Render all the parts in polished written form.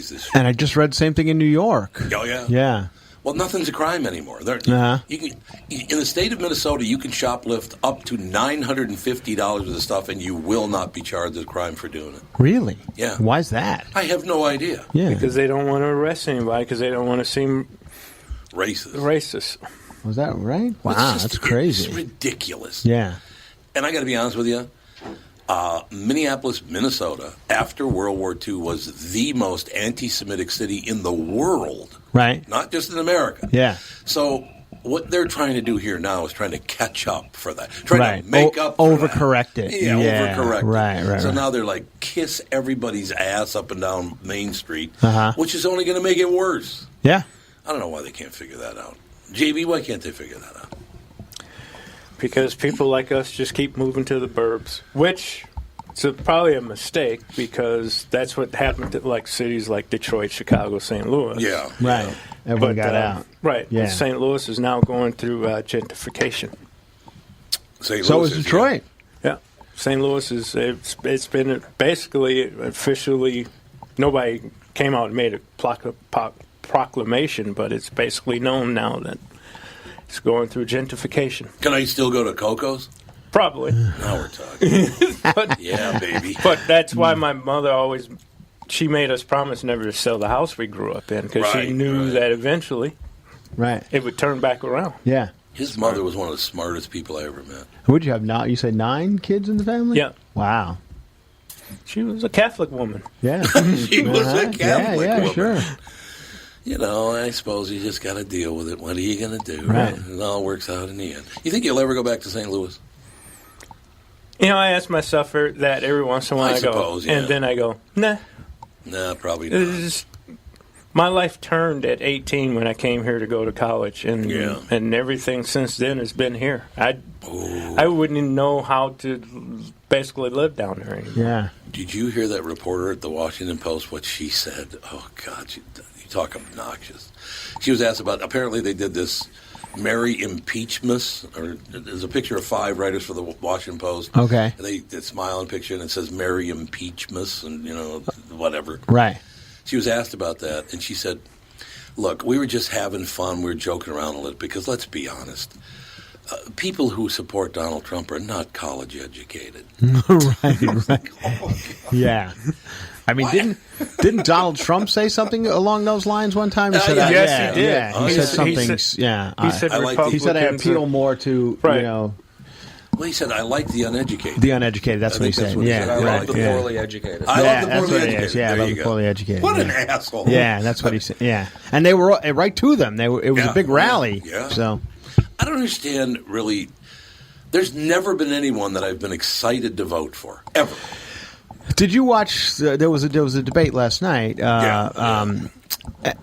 this shit. And I just read the same thing in New York. Oh, yeah? Yeah. Well, nothing's a crime anymore. You can, in the state of Minnesota, you can shoplift up to $950 of the stuff, and you will not be charged with a crime for doing it. Really? Yeah. Why's that? I have no idea. Yeah. Because they don't want to arrest anybody because they don't want to seem racist. Was that right? Wow, that's crazy. It's ridiculous. Yeah. And I got to be honest with you, Minneapolis, Minnesota, after World War II, was the most anti-Semitic city in the world. Right. Not just in America. Yeah. So what they're trying to do here now is trying to catch up for that. Trying to make up for overcorrect that. it. Yeah, overcorrect it. Right. So now they're like, kiss everybody's ass up and down Main Street, which is only going to make it worse. Yeah. I don't know why they can't figure that out. JB, why can't they figure that out? Because people like us just keep moving to the burbs, which is probably a mistake because that's what happened to like cities like Detroit, Chicago, St. Louis. Yeah. Right. Everyone got out. Right. Yeah. And St. Louis is now going through gentrification. So is Detroit. Yeah. St. Louis is, it's been basically officially, nobody came out and made a proclamation, but it's basically known now that it's going through gentrification. Can I still go to Coco's? Probably. Now we're talking. But, yeah, baby. But that's why my mother always, she made us promise never to sell the house we grew up in because she knew that eventually it would turn back around. Yeah. His mother was one of the smartest people I ever met. Would you have you said 9 kids in the family? Yeah. Wow. She was a Catholic woman. Yeah. She was a Catholic woman. Sure. You know, I suppose you just got to deal with it. What are you going to do? Right. It all works out in the end. You think you'll ever go back to St. Louis? You know, I ask myself that every once in a while. I suppose, go, and then I go, nah. Nah, probably not. My life turned at 18 when I came here to go to college, and everything since then has been here. I wouldn't even know how to basically live down there anymore. Yeah. Did you hear that reporter at the Washington Post, what she said? Oh, God, you talk obnoxious. She was asked about, apparently they did this Mary impeachment, or there's a picture of 5 writers for the Washington Post. Okay. And they smile and picture, and it says Mary impeachment, and, whatever. Right. She was asked about that, and she said, look, we were just having fun. We were joking around a little, because let's be honest. People who support Donald Trump are not college educated. Right. Yeah. I mean, didn't Donald Trump say something along those lines one time? He said, yes, he did. Yeah, he said something. He said I appeal more to Well, he said, I like the uneducated. The uneducated, that's what he said. I like the poorly educated. I love the poorly educated. Yeah, I love the poorly educated. What an asshole. Yeah, that's what he said. Yeah. And they were right to them. It was a big rally. Yeah. So I don't understand, really. There's never been anyone that I've been excited to vote for, ever. Did you watch? There was a debate last night, and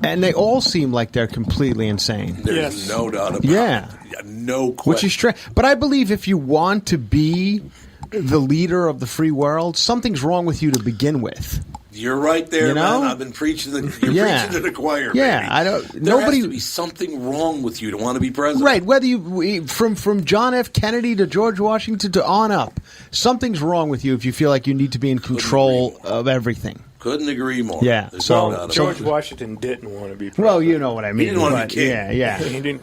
they all seem like they're completely insane. There's no doubt about it. Yeah, no question. Which is strange. But I believe if you want to be the leader of the free world, something's wrong with you to begin with. You're right there, man. I've been preaching to the choir. Yeah, baby. There has to be something wrong with you to want to be president. Right. Whether you from John F. Kennedy to George Washington to on up, something's wrong with you if you feel like you need to be in control of everything. Couldn't agree more. Yeah. So George Washington didn't want to be president. Well, you know what I mean. He didn't want to be king. Yeah. He didn't.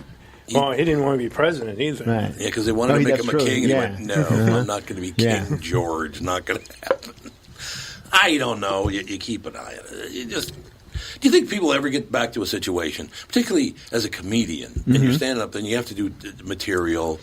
Well, he didn't want to be president either. Right. Yeah, because they wanted to make him a king, and he went, "No, I'm not going to be King George. Not going to happen." I don't know. You keep an eye on it. Do you think people ever get back to a situation, particularly as a comedian, and you're standing up and you have to do material,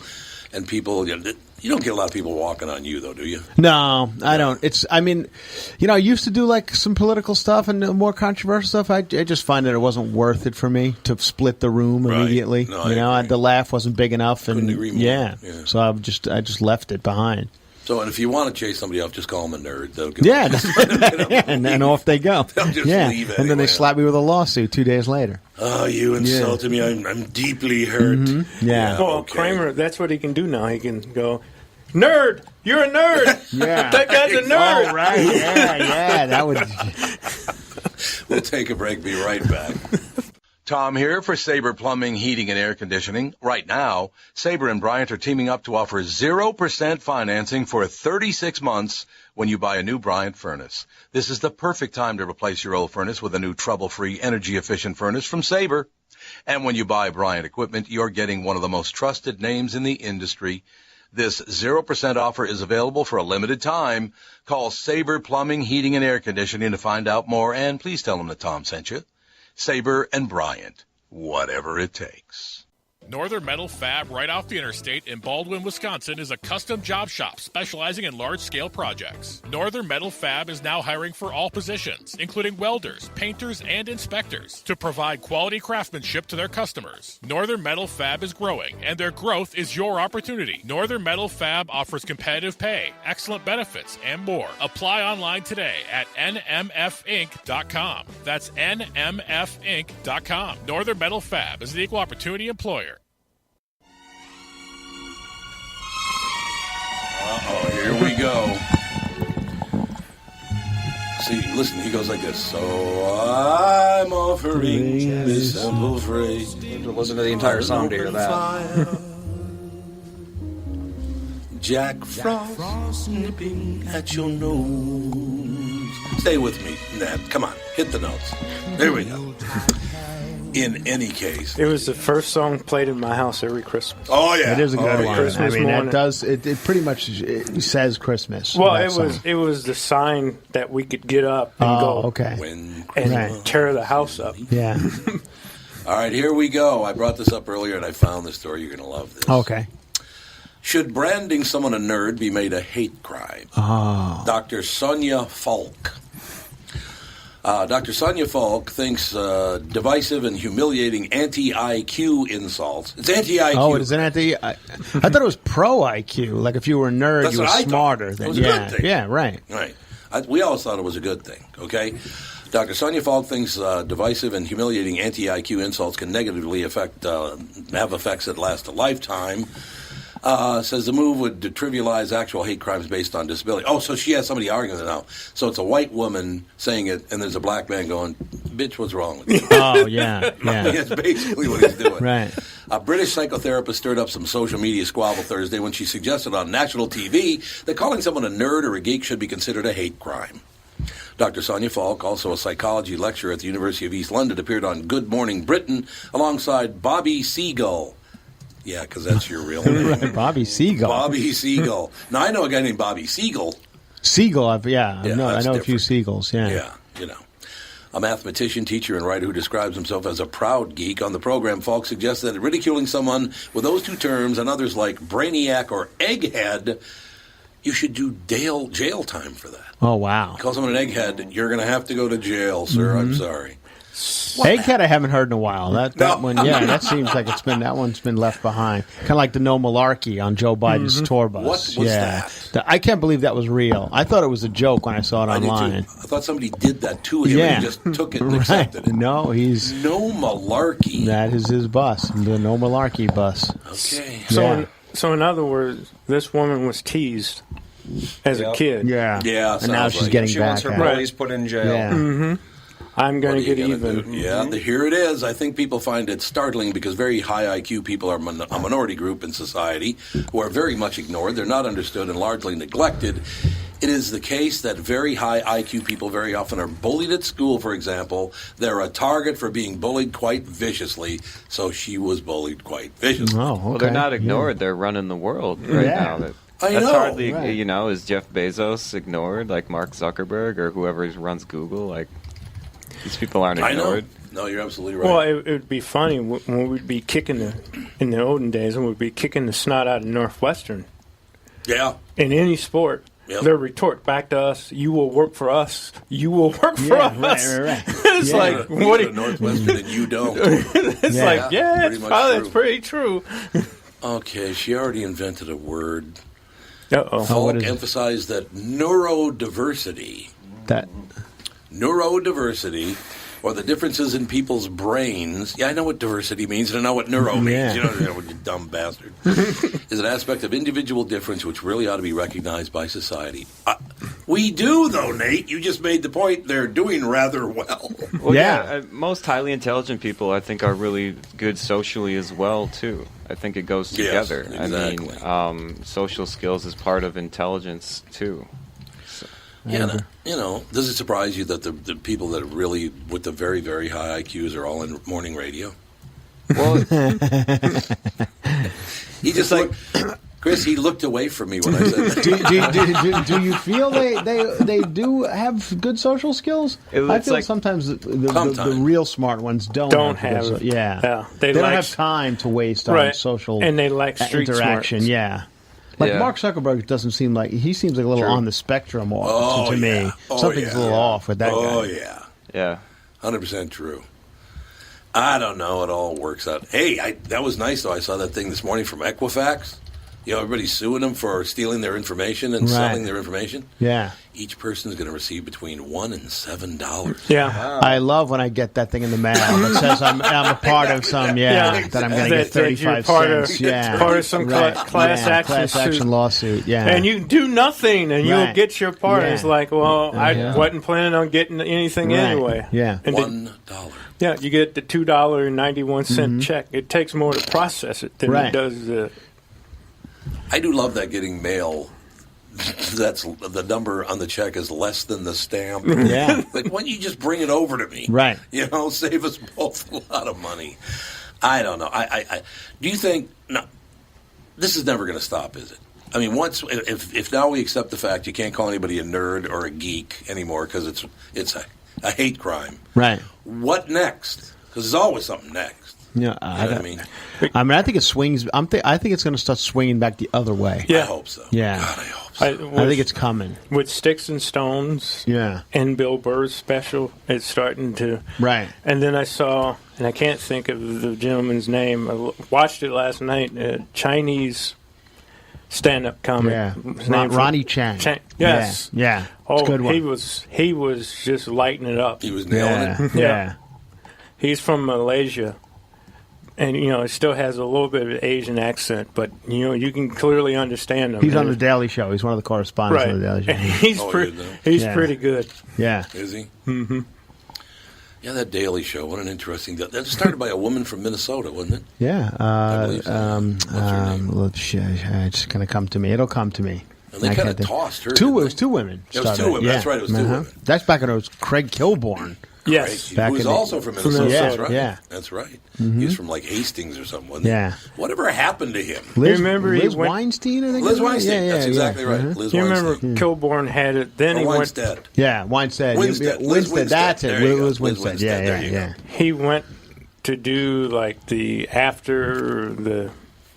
and people, you don't get a lot of people walking on you, though, do you? No, I don't. I used to do like some political stuff and more controversial stuff. I just find that it wasn't worth it for me to split the room immediately. No, the laugh wasn't big enough, and couldn't agree more. Yeah. So I just left it behind. So, and if you want to chase somebody off, just call them a nerd. And off they go. They'll just leave and then they slap me with a lawsuit 2 days later. Oh, you insulted me. I'm deeply hurt. Mm-hmm. Yeah. Well, Kramer, that's what he can do now. He can go, nerd, you're a nerd. Yeah. That guy's a nerd. Oh, right. Yeah. That would. We'll take a break. Be right back. Tom here for Sabre Plumbing, Heating, and Air Conditioning. Right now, Sabre and Bryant are teaming up to offer 0% financing for 36 months when you buy a new Bryant furnace. This is the perfect time to replace your old furnace with a new trouble-free, energy-efficient furnace from Sabre. And when you buy Bryant equipment, you're getting one of the most trusted names in the industry. This 0% offer is available for a limited time. Call Sabre Plumbing, Heating, and Air Conditioning to find out more, and please tell them that Tom sent you. Sabre and Bryant, whatever it takes. Northern Metal Fab, right off the interstate in Baldwin, Wisconsin, is a custom job shop specializing in large-scale projects. Northern Metal Fab is now hiring for all positions, including welders, painters, and inspectors, to provide quality craftsmanship to their customers. Northern Metal Fab is growing, and their growth is your opportunity. Northern Metal Fab offers competitive pay, excellent benefits, and more. Apply online today at nmfinc.com. That's nmfinc.com. Northern Metal Fab is an equal opportunity employer. Uh-oh, here we go. See, listen, he goes like this. So I'm offering this simple phrase. You have to listen to the entire song to hear that. Jack Frost nipping at your nose. Stay with me, Ned. Come on, hit the notes. There we go. In any case, it was the first song played in my house every Christmas. Oh yeah, it is a good one. Christmas morning. It does. It pretty much says Christmas. Well, it was the sign that we could get up and go. Okay. And tear the house up. Yeah. All right, here we go. I brought this up earlier, and I found this story. You're going to love this. Okay. Should branding someone a nerd be made a hate crime? Oh. Dr. Sonia Falk. Dr. Sonia Falk thinks divisive and humiliating anti-IQ insults. It's anti-IQ. Oh, it is an anti. I thought it was pro-IQ. Like if you were a nerd, That's you were smarter. It was a good thing. Yeah, right. Right. We always thought it was a good thing, okay? Dr. Sonia Falk thinks divisive and humiliating anti-IQ insults can negatively have effects that last a lifetime. Says the move would trivialize actual hate crimes based on disability. Oh, so she has somebody arguing it now. So it's a white woman saying it, and there's a black man going, bitch, what's wrong with you? Oh, yeah. That's basically what he's doing. Right. A British psychotherapist stirred up some social media squabble Thursday when she suggested on national TV that calling someone a nerd or a geek should be considered a hate crime. Dr. Sonia Falk, also a psychology lecturer at the University of East London, appeared on Good Morning Britain alongside Bobby Seagull. Yeah, because that's your real name. Right, Bobby Seagull. Bobby Seagull. Now, I know a guy named Bobby Seagull. Seagull, I know different. a few Seagulls, yeah. Yeah, you know. A mathematician, teacher, and writer who describes himself as a proud geek. On the program, Falk suggests that ridiculing someone with those two terms and others like brainiac or egghead, you should do jail time for that. Oh, wow. Call someone an egghead, you're going to have to go to jail, sir. I'm sorry. Egghead I haven't heard in a while. That one, yeah, that seems like that one's been left behind. Kind of like the no malarkey on Joe Biden's tour bus. What was that? I can't believe that was real. I thought it was a joke when I saw it online. I thought somebody did that to him and he just took it and accepted it. No, he's no malarkey. That is his bus, the no malarkey bus. Okay. So in other words, this woman was teased as a kid. Yeah. And now she's getting she back. wants her bullies put in jail. Yeah. Mm-hmm. I'm going to get even. Yeah, here it is. I think people find it startling because very high IQ people are a minority group in society who are very much ignored. They're not understood and largely neglected. It is the case that very high IQ people very often are bullied at school, for example. They're a target for being bullied quite viciously, so she was bullied quite viciously. Oh, okay. Well, they're not ignored. They're running the world right now. I That's know. hardly, right. Is Jeff Bezos ignored, like Mark Zuckerberg or whoever runs Google? Like, these people aren't ignored. I know. No, you're absolutely right. Well, it would be funny when we'd be kicking in the olden days, when we'd be kicking the snot out of Northwestern. Yeah. In any sport. Yep. Their retort back to us, you will work for us. You will work for us. Right. It's like, what do you... Northwestern and you don't. It's it's pretty true. Okay, she already invented a word. Uh-oh. Falk emphasized that neurodiversity, or the differences in people's brains. Yeah, I know what diversity means, and I know what neuro means. Yeah. You know, you dumb bastard. Is an aspect of individual difference which really ought to be recognized by society. We do, though, Nate. You just made the point they're doing rather well. Well, most highly intelligent people, I think, are really good socially as well, too. I think it goes together. Yes, exactly. I mean, social skills is part of intelligence, too. So. Does it surprise you that the people that really, with the very, very high IQs are all in morning radio? Well, he just Chris, he looked away from me when I said that. Do you feel they do have good social skills? I feel sometimes the real smart ones don't have They don't have time to waste on social and they lack street interaction. smarts. Yeah. Mark Zuckerberg seems like a little on the spectrum to me. Something's a little off with that guy. Oh, yeah. Yeah. 100% true. I don't know. It all works out. Hey, that was nice, though. I saw that thing this morning from Equifax. Everybody's suing them for stealing their information and selling their information. Yeah. Each person is going to receive between $1 and $7. Yeah. Wow. I love when I get that thing in the mail that says I'm a part of some, that I'm going to get 35 cents. Part of some class action lawsuit. Yeah. And you do nothing and you'll get your part. It's like, well, I wasn't planning on getting anything anyway. Yeah. And $1. Yeah, you get the $2.91 check. It takes more to process it than it does the... I do love that getting mail. That's the number on the check is less than the stamp. Yeah. Why don't you just bring it over to me? Right. Save us both a lot of money. I don't know. I do you think this is never going to stop, is it? I mean, if now we accept the fact you can't call anybody a nerd or a geek anymore because it's a hate crime. Right. What next? Because there's always something next. Yeah, I mean, I think it swings. I think it's going to start swinging back the other way. Yeah. I hope so. Yeah, God, I hope so. I think it's coming with Sticks and Stones. Yeah, and Bill Burr's special. It's starting to And then I saw, and I can't think of the gentleman's name. I watched it last night. Chinese stand-up comic. Yeah, Ronnie Chang. Yes. Yeah. Oh, good one. he was just lighting it up. He was nailing it. Yeah. He's from Malaysia. And, it still has a little bit of an Asian accent, but, you can clearly understand him. He's on The Daily Show. He's one of the correspondents on The Daily Show. He's pretty good. Yeah. Is he? Mm-hmm. Yeah, that Daily Show. What an interesting... That was started by a woman from Minnesota, wasn't it? Yeah. I believe so. What's her name? It's going to come to me. It'll come to me. And they kind of tossed her. It was two women. It was two women. That's right. It was two women. That's back when it was Craig Kilborn. Yes. Who was also from Minnesota. That's right. Yeah. That's right. Mm-hmm. He was from Hastings or something, wasn't he? Yeah. Whatever happened to him? Liz Weinstein, I think. Liz Weinstein. That's exactly right. Liz you Weinstein. Remember Kilborn had it. Then he Winstead. went. Yeah, Winstead. Winstead. That's it. Liz Winstead. Yeah. He went to do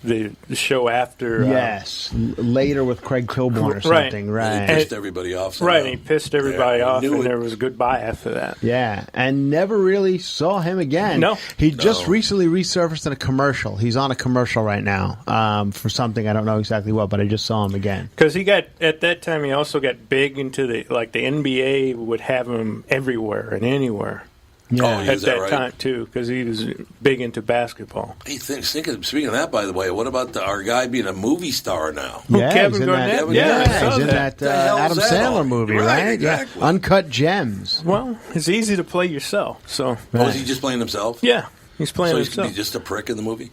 the show after. Yes, later with Craig Kilborn or something, right? And he pissed everybody off. Right, and he pissed everybody off, and there was a goodbye after that. Yeah, and never really saw him again. No. He just recently resurfaced in a commercial. He's on a commercial right now for something I don't know exactly what, but I just saw him again. Because at that time, he also got big into the NBA would have him everywhere and anywhere. Yeah. At that time, too, because he was big into basketball. Hey, speaking of that, by the way, what about our guy being a movie star now? Yeah, Kevin Garnett? He's in that Adam Sandler movie, right? Exactly. Yeah. Uncut Gems. Well, it's easy to play yourself. So. Oh, is he just playing himself? Yeah, he's playing himself. So he's just a prick in the movie?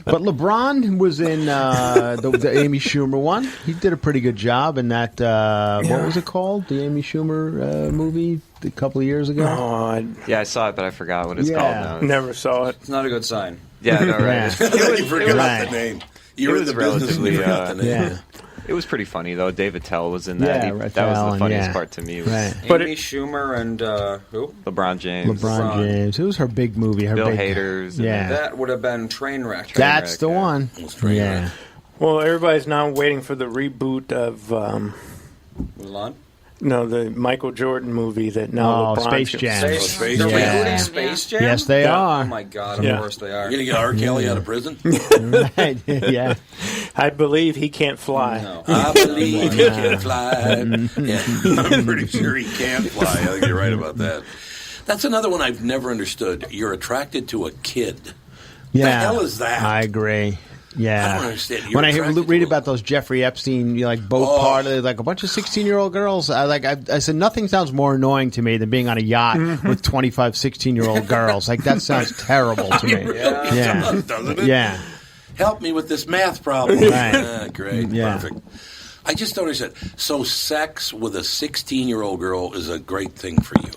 But LeBron was in the Amy Schumer one. He did a pretty good job in that, what was it called? The Amy Schumer movie a couple of years ago? Yeah, I saw it, but I forgot what it's called now. Never saw it. It's not a good sign. Yeah, no, right. You forgot the name. You were in the business and you forgot the name. Yeah. It was pretty funny, though. David Tell was in that. Yeah, that was the funniest part to me. Was Amy Schumer and who? LeBron James. LeBron James. It was her big movie. Bill Hader's. Yeah. That would have been Trainwreck. That's the one. Yeah. Well, everybody's now waiting for the reboot of... Mulan? No, the Michael Jordan movie that now LeBron... Space Jam. Space They're Jam. rebooting Space Jam? Yes, they are. Oh, my God. Of course they are. You're going to get R. Kelly out of prison? Right. Yeah. I believe he can't fly. No. I believe he can fly. Yeah. I'm pretty sure he can fly. I think you're right about that. That's another one I've never understood. You're attracted to a kid. Yeah. The hell is that? I agree. Yeah. I don't understand. When I read about those Jeffrey Epstein, boat party, a bunch of 16-year-old girls, I said nothing sounds more annoying to me than being on a yacht with 25 16-year-old girls. That sounds terrible to me. Yeah. Doesn't it? Yeah. Help me with this math problem. Right. Great. Yeah. Perfect. I just don't understand. So sex with a 16-year-old girl is a great thing for you.